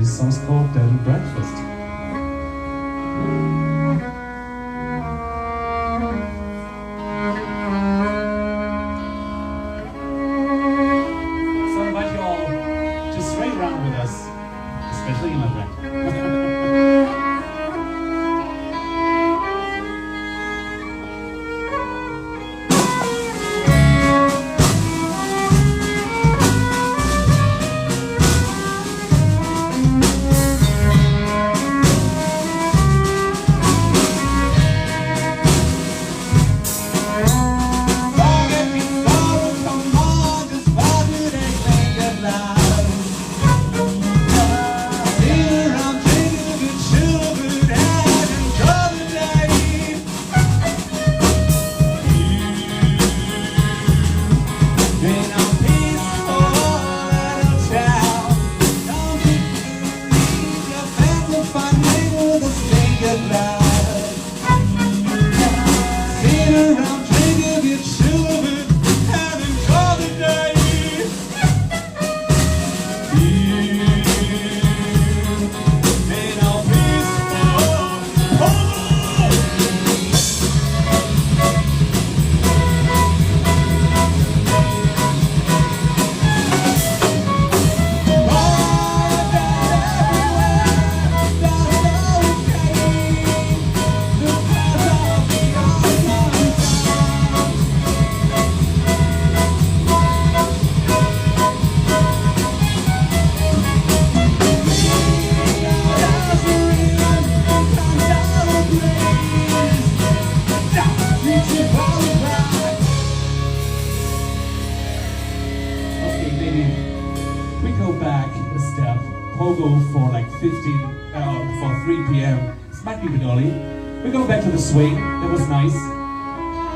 This song's called Dead and Breakfast. So I invite you all to sway around with us, especially in my friend. For like 3 p.m. This might be a bit early. We're going back to the swing. That was nice.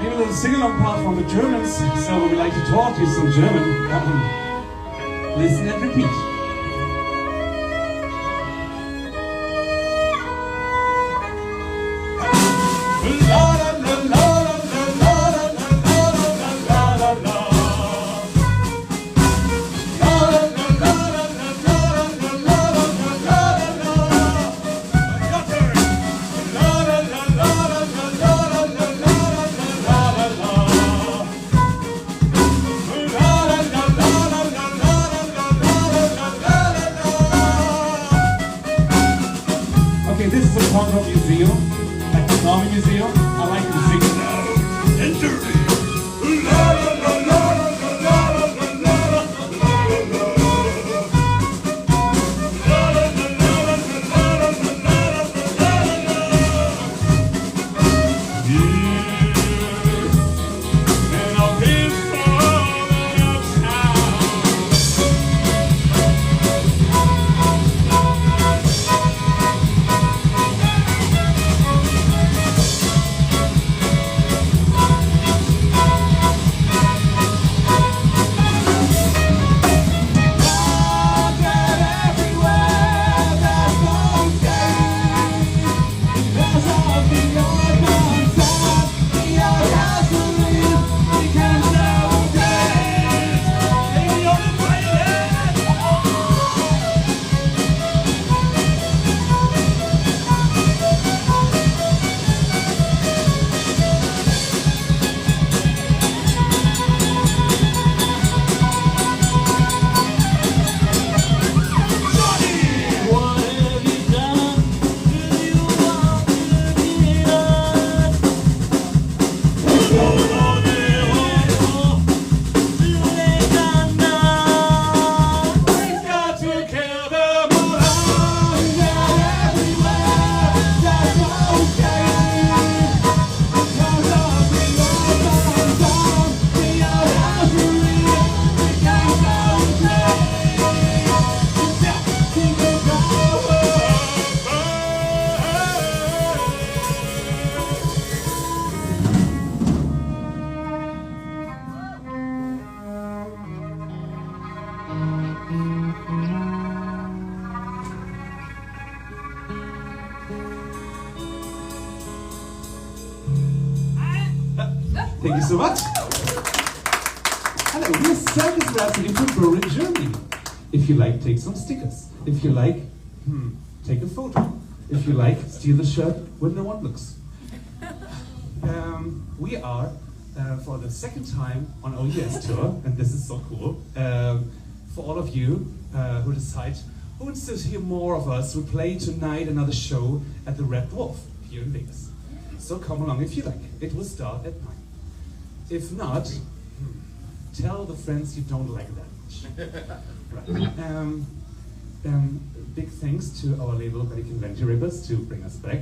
Maybe a little sing-along part from the Germans. So we like to talk to some German. Listen and repeat. This is a Punkrock Museum, like the Army Museum. I like to sing loud and dirty. La la la la la la la la Thank you so much. Hello, we're Circus Rhapsody from Berlin, Germany. If you like, take some stickers. If you like, take a photo. If you like, steal the shirt when no one looks. We are, for the second time on our US tour, and this is so cool, for all of you who decide who wants to hear more of us, we play tonight another show at the Red Dwarf here in Vegas. So come along if you like. It will start at 9. If not, tell the friends you don't like that much. Right. Big thanks to our label American Venture Rippers to bring us back.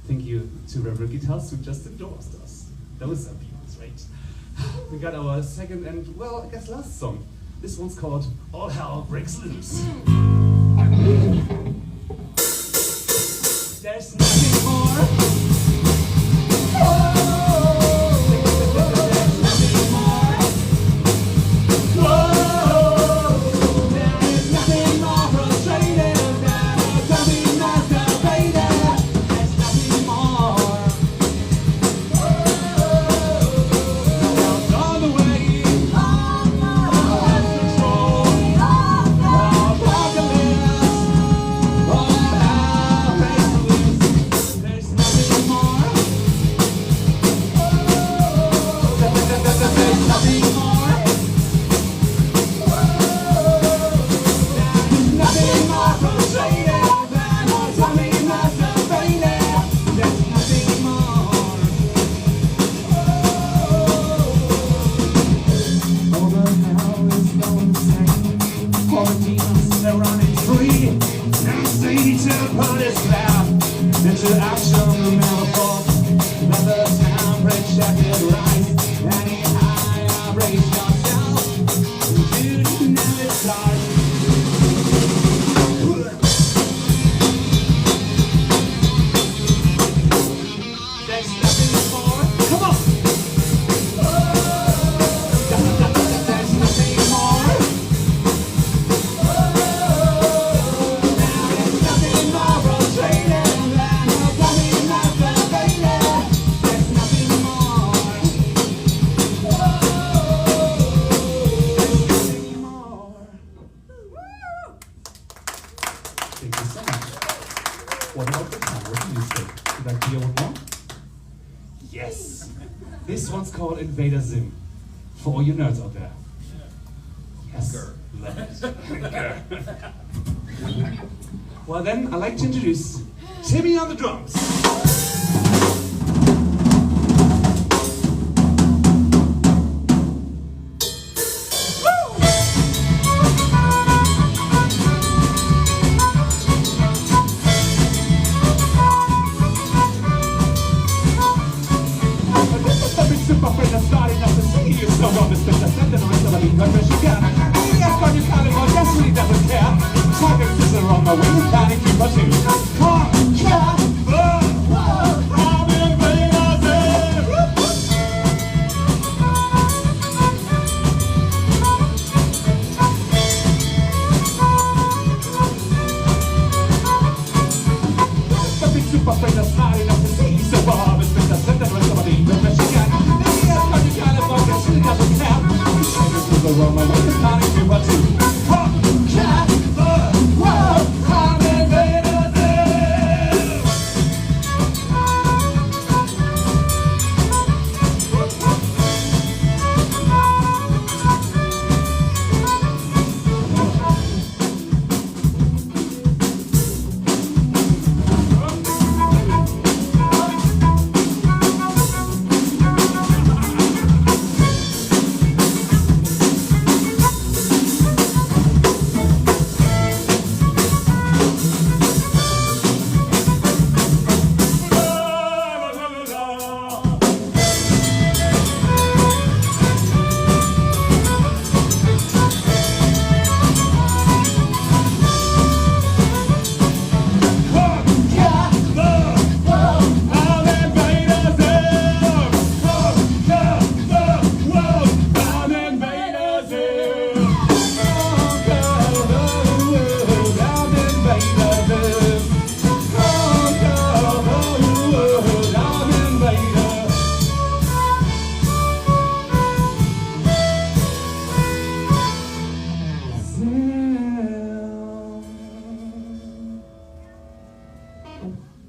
Thank you to Reverend Guitars who just endorsed us. Those are people's right. We got our second and, well, I guess last song. This one's called All Hell Breaks Loose. There's nothing more. This one's called Invader Zim. For all you nerds out there. Yes. Love it. Well then, I'd like to introduce Timmy on the drums.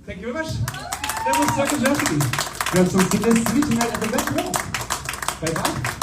Thank you very much. That was Circus Rhapsody. You have some singers tonight at the Red Wall. Bye bye.